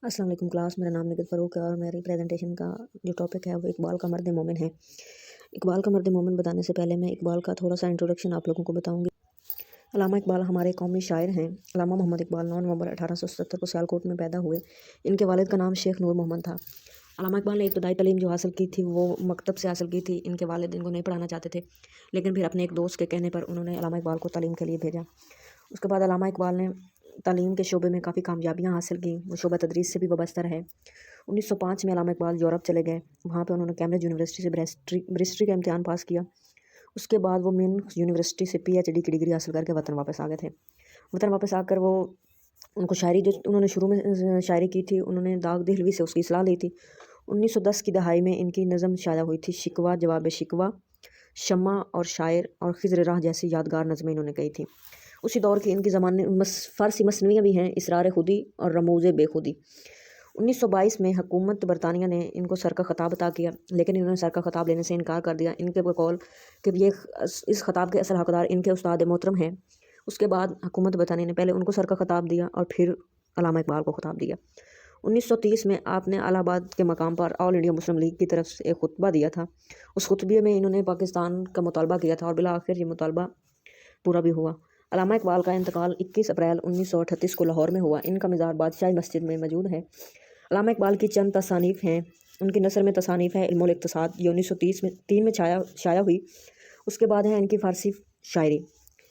अस्सलाम वालेकुम क्लास, मेरा नाम निकित फ़ारूक है और मेरी प्रेजेंटेशन का जो टॉपिक है वो इकबाल का मर्द मोमिन है। इकबाल का मर्द मोमिन बताने से पहले मैं इकबाल का थोड़ा सा इंट्रोडक्शन आप लोगों को बताऊंगी। अल्लामा इकबाल हमारे कौमी शायर हैं। अल्लामा मोहम्मद इकबाल 9 नवंबर 1877 को सियालकोट में पैदा हुए। इनके वालिद का नाम शेख नूर मोहम्मद था। अल्लामा इकबाल ने इब्तदाई तालीम जो हासिल की थी वो मकतब से हासिल की थी। इनके वालिद इनको नहीं पढ़ाना चाहते थे, लेकिन फिर अपने एक दोस्त के कहने पर उन्होंने अल्लामा इकबाल को तालीम के लिए भेजा। उसके बाद अल्लामा इकबाल ने तालीम के शोबे में काफ़ी कामयाबियाँ हासिल की। वो शोबा तदरीस से भी वाबस्ता रहे। 1905 में अल्लामा इकबाल यूरोप चले गए। वहाँ पे उन्होंने कैम्ब्रिज यूनिवर्सिटी से बैरिस्ट्री का इम्तिहान पास किया। उसके बाद वो म्यूनिख यूनिवर्सिटी से PhD की डिग्री हासिल करके वतन वापस आ गए थे। वतन वापस आकर वो उनको शायरी जो उन्होंने शुरू में शायरी की थी, उन्होंने दाग दहलवी से उसकी इस्लाह ली थी। 1910 की दहाई में इनकी नज़म शाया हुई थी। शिकवा जवाब शिकवा, शम्मा और शायर और खिज़्र राह जैसी यादगार नज़में इन्होंने कही थी। उसी दौर की इनकी ज़माने फ़ारसी मसनवियाँ भी हैं, इसरार खुदी और रमूज़ बेखुदी। 1922 में हुकूमत बरतानिया ने इनको सर का ख़ताब अता किया, लेकिन इन्होंने सर का ख़ताब लेने से इनकार कर दिया। इनके बकौल कि ये इस ख़ताब के असल हकदार इनके उस्ताद मोहतरम हैं। उसके बाद हुकूमत बरतानिया ने पहले उनको सर का ख़ताब दिया और फिर अल्लामा इकबाल को ख़ताब दिया। 1930 में आपने इलाहाबाद के मकाम पर ऑल इंडिया मुस्लिम लीग की तरफ से एक खुतबा दिया था। उस खुतबे में इन्होंने पाकिस्तान का मुतालबा किया था और बिला आखिर ये मुतालबा पूरा भी हुआ। अल्लामा इकबाल का इंतकाल 21 अप्रैल 1938 को लाहौर में हुआ। इनका मज़ार बादशाही मस्जिद में मौजूद है। अल्लामा इकबाल की चंद तसानीफ़ हैं। उनकी नसर में तसानीफ़ है इल्मुल इक्तिसाद, ये 1930 में शाया हुई। उसके बाद है इनकी फ़ारसी शायरी,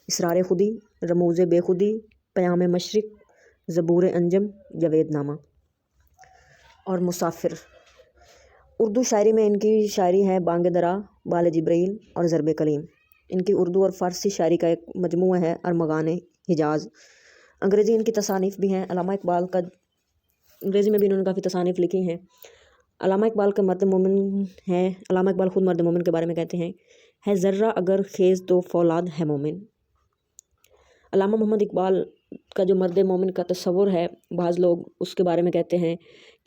इसरार खुदी, रमूज़ बेखुदी, क़याम मशरिक़, ज़बूर अंजम, जावेदनामा और मुसाफिर। उर्दू शायरी में इनकी शायरी है बांग दरा, बाल जिब्रील और ज़रब कलीम। इनकी उर्दू और फ़ारसी शायरी का एक मजमू है अरमगान हिजाज। अंग्रेज़ी इनकी तसानीफ़ भी हैं। अल्लामा इकबाल का अंग्रेज़ी में भी इन्होंने काफ़ी तसानीफ़ लिखी हैं। अल्लामा इकबाल का मर्द मोमिन है। अल्लामा इकबाल ख़ुद मर्द मोमिन के बारे में कहते हैं, है ज़र्रा अगर खेज़ तो फौलाद है मोमिन। अल्लामा मोहम्मद इकबाल का जो मर्द मोमिन का तस्वुर है, बाज़ लोग उसके बारे में कहते हैं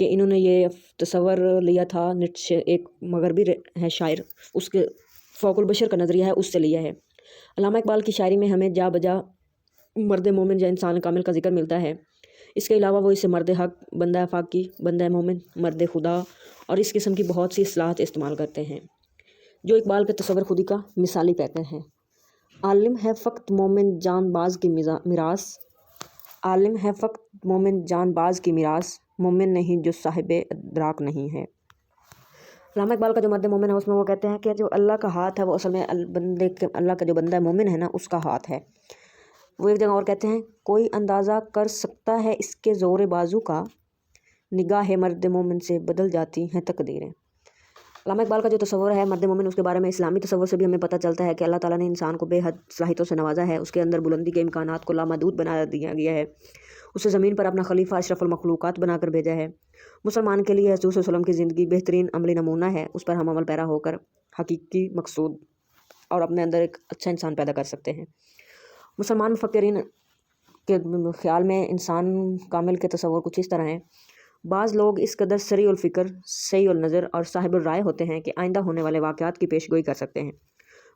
कि इन्होंने ये तस्वर लिया था नीत्शे, एक मगरबी है शायर, उसके फ़ौकुल बशर का नज़रिया है, उससे लिया है। अल्लामा इकबाल की शायरी में हमें जा बजा मर्द मोमिन या इंसान कामिल का जिक्र मिलता है। इसके अलावा वो इसे मर्द हक, बंदा फाकी, बंदा मोमिन, मर्द खुदा और इस किस्म की बहुत सी इस्लाहत इस्तेमाल करते हैं, जो इकबाल के तस्वर खुदी का मिसाली पैकर हैं। आलिम है फ़क़्त मोमिन जानबाज की मिरास, आलिम है फ़क़्त मोमिन जानबाज की मिरास, मोमिन नहीं जो साहिब अदराक नहीं है। अल्लामा इकबाल का जो मर्द मोमिन है उसमें वो कहते हैं कि जो अल्लाह का हाथ है वो असल में अल्लाह का जो बंदा मोमिन है ना, उसका हाथ है। वो एक जगह और कहते हैं, कोई अंदाज़ा कर सकता है इसके ज़ोर बाजू का, निगाह मर्द मोमिन से बदल जाती हैं तकदीरें। अल्लामा इकबाल का जो तस्वर है मर्द मोमिन, उसके बारे में इस्लामी तस्वर से भी हमें पता चलता है कि अल्लाह ताला ने इंसान को बेहद सलाहियतों से नवाजा है। उसके अंदर बुलंदी के इम्कानात को लामहदूद बना दिया गया है। उसे ज़मीन पर अपना खलीफा अशरफुल मखलूक़ात बनाकर भेजा है। मुसलमान के लिए रसूल सल्लल्लाहु अलैहि वसल्लम की ज़िंदगी बेहतरीन अमली नमूना है। उस पर हम अमल पैरा होकर हकीकी मकसूद और अपने अंदर एक अच्छा इंसान पैदा कर सकते हैं। मुसलमान मुफक्किरीन के ख़्याल में इंसान कामिल के तस्वर कुछ इस तरह हैं। बाज़ लोग इस कदर सरी उल फ़िक्र, सही उल नज़र और साहिब उल राय होते हैं कि आइंदा होने वाले वाक़यात की पेशगोई कर सकते हैं।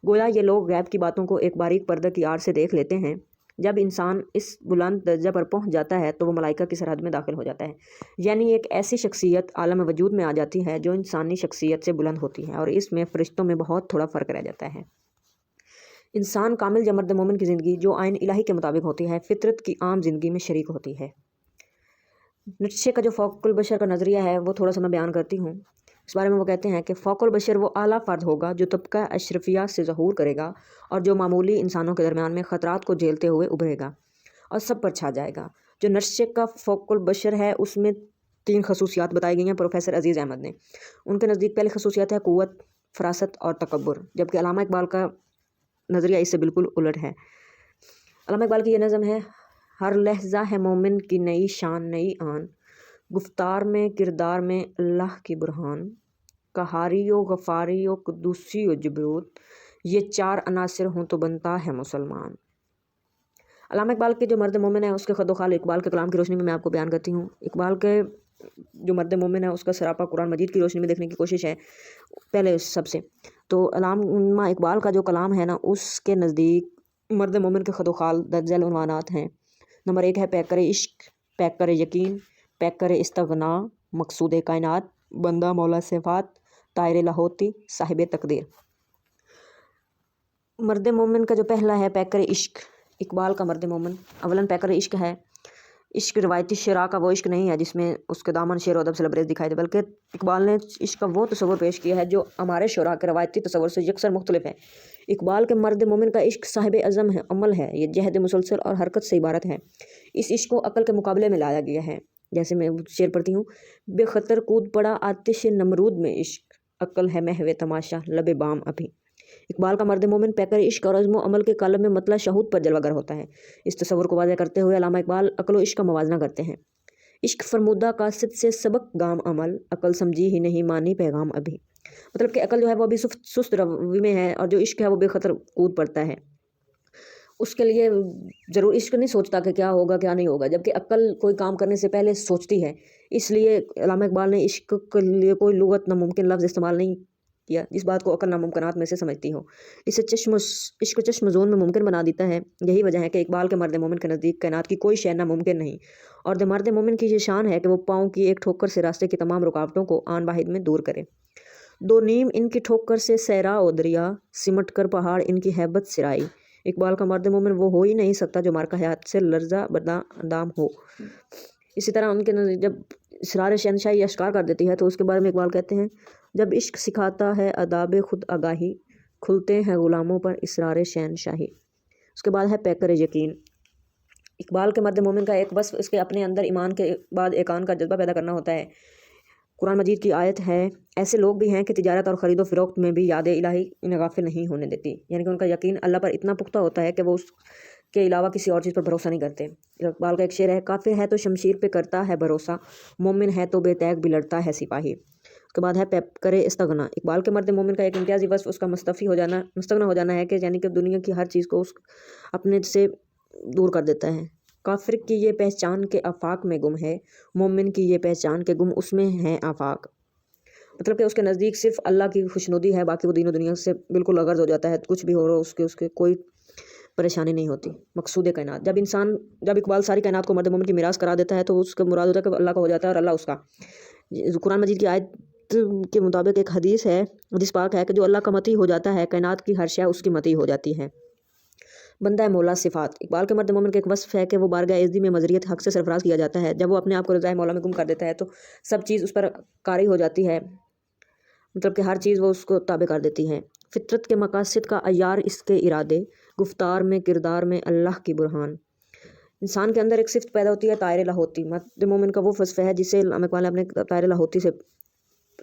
गोया ये लोग गैब की बातों को एक बारीक पर्दा की आड़ से देख लेते हैं। जब इंसान इस बुलंद दर्जा पर पहुंच जाता है तो वो मलाइका की सरहद में दाखिल हो जाता है, यानी एक ऐसी शख्सियत आलम वजूद में आ जाती है जो इंसानी शख्सियत से बुलंद होती है और इसमें फ़रिश्तों में बहुत थोड़ा फ़र्क रह जाता है। इंसान कामिल या मर्द मोमिन की ज़िंदगी जो आइन इलाही के मुताबिक होती है, फ़ितरत की आम ज़िंदगी में शरीक होती है। नीत्शे का जो फ़ौकुल बशर का नज़रिया है वो थोड़ा सा मैं बयान करती हूँ। इस बारे में वो कहते हैं कि फ़ौकुल बशर वो आला फ़र्द होगा जो तबका अशरफिया से ज़हूर करेगा और जो मामूली इंसानों के दरमियान में ख़तरात को झेलते हुए उभरेगा और सब पर छा जाएगा। जो नीत्शे का फ़ौकुल बशर है उसमें 3 खसूसियात बताई गई हैं प्रोफेसर अज़ीज़ अहमद ने। उनके नज़दीक पहली खसूसियत है क़ुव्वत, फ़रासत और तकब्बुर, जबकि अल्लामा इकबाल का नज़रिया इससे बिल्कुल उलट है। अल्लामा इकबाल की ये नज़म है, हर लहज़ा है मोमिन की नई शान नई आन, गुफ्तार में किरदार में अल्लाह की बुरहान, कहारियो गफ़ारियो कुद्दूसियो जबरूत, ये 4 अनासिर हों तो बनता है मुसलमान। अल्लामा इकबाल के जो मर्द मोमिन है उसके खदोखाल इकबाल के कलाम की रोशनी में मैं आपको बयान करती हूँ। इकबाल के जो मर्द मोमिन है उसका सरापा कुरान मजीद की रोशनी में देखने की कोशिश है पहले सबसे। तो अल्लामा इकबाल का जो कलाम है ना, उसके नज़दीक मर्द मोमिन के खदोखाल दर्जल उन्वानात हैं। नंबर 1 है पैकर इश्क, पैकर यकीन, पैकर इस्तगना, मकसूद कायनात, बंदा मौला सिफात, तायर लाहौती, साहिब तकदीर। मर्द मोमिन का जो पहला है पैकर इश्क, इकबाल का मर्द मोमिन अवलन पैकर इश्क है। इश्क रिवायती शरा का वो इश्क नहीं है जिसमें उसके दामन शेर अदब से लबरेज दिखाई दे, बल्कि इकबाल ने इश्क का वो तस्वर पेश किया है जो हमारे शरा के रवायती तस्वर से यकसर मुख्तलिफ है। इकबाल के मर्द मोमिन का इश्क साहिब अज़म है, अमल है, ये जहद मुसलसल और हरकत से इबारत है। इस इश्क को अकल के मुकाबले में लाया गया है। जैसे मैं शेर पढ़ती हूँ, बेखतर कूद पड़ा आतिश नमरूद में इश्क, अकल है महवे तमाशा लबे बाम अभी। इकबाल का मर्द मोमिन पैकर इश्क और अज़्म अमल के कालब में मतला शहूद पर जलवागर होता है। इस तस्वर को वाज़ह करते हुए अल्लामा इकबाल अकल व इश्क का मवाजना करते हैं। इश्क फरमुदा कासिद से सबक गाम अमल, अकल समझी ही नहीं मानी पैगाम अभी। मतलब कि अकल जो है वो अभी सुस्त रवि में है और जो इश्क है वो बेखतर कूद पड़ता है। उसके लिए ज़रूर इश्क नहीं सोचता कि क्या होगा क्या नहीं होगा, जबकि अक्ल कोई काम करने से पहले सोचती है। इसलिए अल्लामा इकबाल ने इश्क के लिए कोई लुगत नामुमकिन लफ्ज़ इस्तेमाल नहीं किया जिस बात को अकल नामुमकिनात में से समझती हो। इसे इश्क चश्म ज़ोन में मुमकिन बना देता है। यही वजह है कि इकबाल के मर्द मोमिन के नज़दीक कायनात की कोई शय नामुमकिन नहीं, और मर्द मोमिन की ये शान है कि वो पाँव की एक ठोकर से रास्ते की तमाम रुकावटों को आन वाहिद में दूर करे। दो नीम इनकी ठोकर से सैरा ओ दरिया, सिमट कर पहाड़ इनकी हैबत सिराई। इकबाल का मर्द मोमिन वो हो ही नहीं सकता जो मार्का हयात से लर्जा बरदाम हो। इसी तरह उनके जब इसरार शहनशाही अश्कार कर देती है तो उसके बारे में इकबाल कहते हैं, जब इश्क सिखाता है अदाब खुद आगाही, खुलते हैं ग़ुलामों पर इसरार शहनशाही। उसके बाद है पैकर यकीन। इकबाल के मर्द मोमिन का एक बस इसके अपने अंदर ईमान के बाद एकान का जज्बा पैदा करना होता है। कुरान मजीद की आयत है, ऐसे लोग भी हैं कि तिजारत और ख़रीदो फ़रोख्त में भी याद इलाही इन्हें गाफिल नहीं होने देती। यानी कि उनका यकीन अल्लाह पर इतना पुख्ता होता है कि वो उसके अलावा किसी और चीज़ पर भरोसा नहीं करते। इकबाल का एक शेर है, काफिर है तो शमशीर पे करता है भरोसा, मोमिन है तो बेतैग भी लड़ता है सिपाही। उसके बाद है पैकर इस्तगना। इकबाल के मर्द मोमिन का एक इम्तियाज़ी वस्फ़ उसका मुस्तगना हो जाना है कि यानी कि दुनिया की हर चीज़ को उस अपने से दूर कर देता है। काफिर की ये पहचान के आफाक में गुम है, मोमिन की ये पहचान के गुम उसमें है आफाक। मतलब कि उसके नज़दीक सिर्फ अल्लाह की खुशनुदी है, बाकी वो दीनों दुनिया से बिल्कुल लगर्ज हो जाता है। कुछ भी हो रहा उसके कोई परेशानी नहीं होती। मकसूद कायनात, जब इकबाल सारी कायनात को मर्द मोमिन की मिरास करा देता है तो उसका मुराद होता है कि अल्लाह का हो जाता है और अल्लाह उसका। कुरान मजीद की आयत के मुताबिक एक हदीस पाक है कि जो अल्लाह का मती हो जाता है कायनात की हर शय उसकी मती हो जाती है। बंदा मौला सिफात। इकबाल के मर्द मोमिन का एक वस्फ़ है कि वो बारगाह इज़्ज़ी में मज़रियत हक़ से सरफराज किया जाता है। जब वो अपने आप को रज़ाए मौला में गुम कर देता है तो सब चीज़ उस पर कारी हो जाती है, मतलब कि हर चीज़ वो उसको ताबे कर देती है। फितरत के मकासद का अयार इसके इरादे, गुफ्तार में किरदार में अल्लाह की बुरहान। इंसान के अंदर एक सिफ्त पैदा होती है तायर लाहौती। मर्द मोमिन का वो वस्फ़ है जिसे इकबाल ने अपने तायर लाहौती से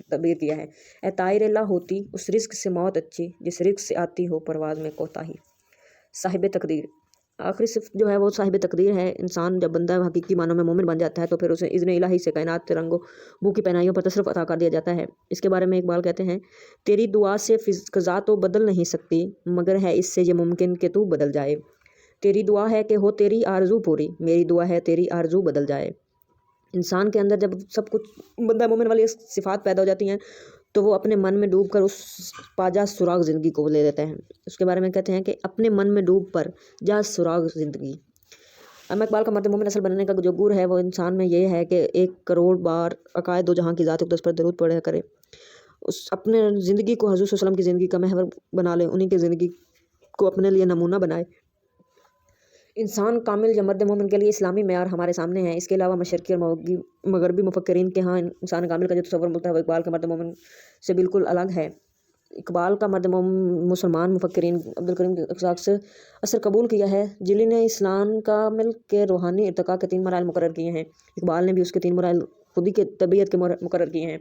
तबीर किया है। ए तायर लाहौती उस रिस्क से मौत अच्छी जिस रिस्क से आती हो परवाज़ में कोताही। साहिब तकदीर, आखिरी सिर्फ जो है वो साहिब तकदीर है। इंसान जब बंदा हकीकी मानों में मोमिन बन जाता है तो फिर उसे इज़्न इलाही से कायनात रंगो बू की पहनाइयों पर तसरफ़ अता कर दिया जाता है। इसके बारे में इकबाल कहते हैं, तेरी दुआ से क़ज़ा तो बदल नहीं सकती, मगर है इससे ये मुमकिन कि तू बदल जाए। तेरी दुआ है कि हो तेरी आरज़ू पूरी, मेरी दुआ है तेरी आरज़ू बदल जाए। इंसान के अंदर जब सब कुछ बंदा मोमिन वाली सिफ़ात पैदा हो जाती हैं तो वो अपने मन में डूब कर उस पाजा सुराग ज़िंदगी को ले लेते हैं। उसके बारे में कहते हैं कि अपने मन में डूब पर जा सुराग ज़िंदगी। अल्लामा इकबाल का मर्द मोमिन असल बनने का जो गुर है वो इंसान में ये है कि 1 करोड़ बार अकायद दो जहाँ की ज़ात अक़दस पर दरूद पढ़ा करे, उस अपने ज़िंदगी को हुज़ूर सल्लल्लाहु अलैहि वसल्लम की ज़िंदगी का महवर बना ले, उन्हीं की ज़िंदगी को अपने लिए नमूना बनाए। इंसान कामिल या मर्द मोमिन के लिए इस्लामी मेयार हमारे सामने है। इसके अलावा मशरक़ी और मगरबी मुफक्किरीन के यहाँ इंसान कामिल का जो तस्वर मिलता है वो इकबाल के मर्द मोमिन से बिल्कुल अलग है। इकबाल का मर्द मोमिन मुसलमान मुफक्किरीन अब्दुल करीम इसाक़ से असर कबूल किया है, जिन्होंने इस्लाम कामिल के रूहानी इर्तिक़ा के 3 मराइल मुकर्रर किए हैं। इकबाल ने भी उसके 3 मराइल खुदी के तबीयत के मुकर्रर किए हैं।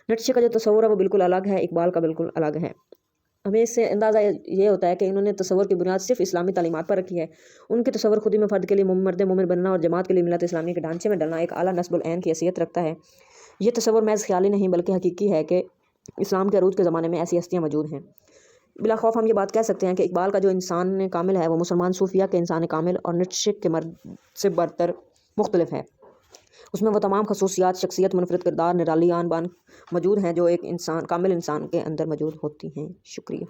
नक्शे का जो तस्वर है वो बिल्कुल अलग है, इकबाल का बिल्कुल अलग है। हमें इससे अंदाज़ा ये होता है कि इन्होंने तस्वर की बुनियाद सिर्फ इस्लामी तालीमात पर रखी है। उनके तस्वर खुदी में फ़र्द के लिए मर्द मोमिन बनना और जमात के लिए मिलत इस्लामी के ढांचे में डलना एक आला नस्बुल ऐन की हैसियत रखता है। ये तस्वर महज़ ख्याली नहीं बल्कि हकीकी है कि इस्लाम के अरूज के ज़माने में ऐसी हस्तियाँ मौजूद हैं। बिला खौफ हम ये बात कह सकते हैं कि इकबाल का जो इंसान कामिल है वो मुसलमान सूफिया के इंसान कामिल और नक्शे के मर्द से बरतर मुख्तलिफ है। उसमें वो तमाम खसूसियात, शख्सियत, मुनफरिद किरदार, निराली आन बान मौजूद हैं जो एक इंसान कामिल इंसान के अंदर मौजूद होती हैं। शुक्रिया।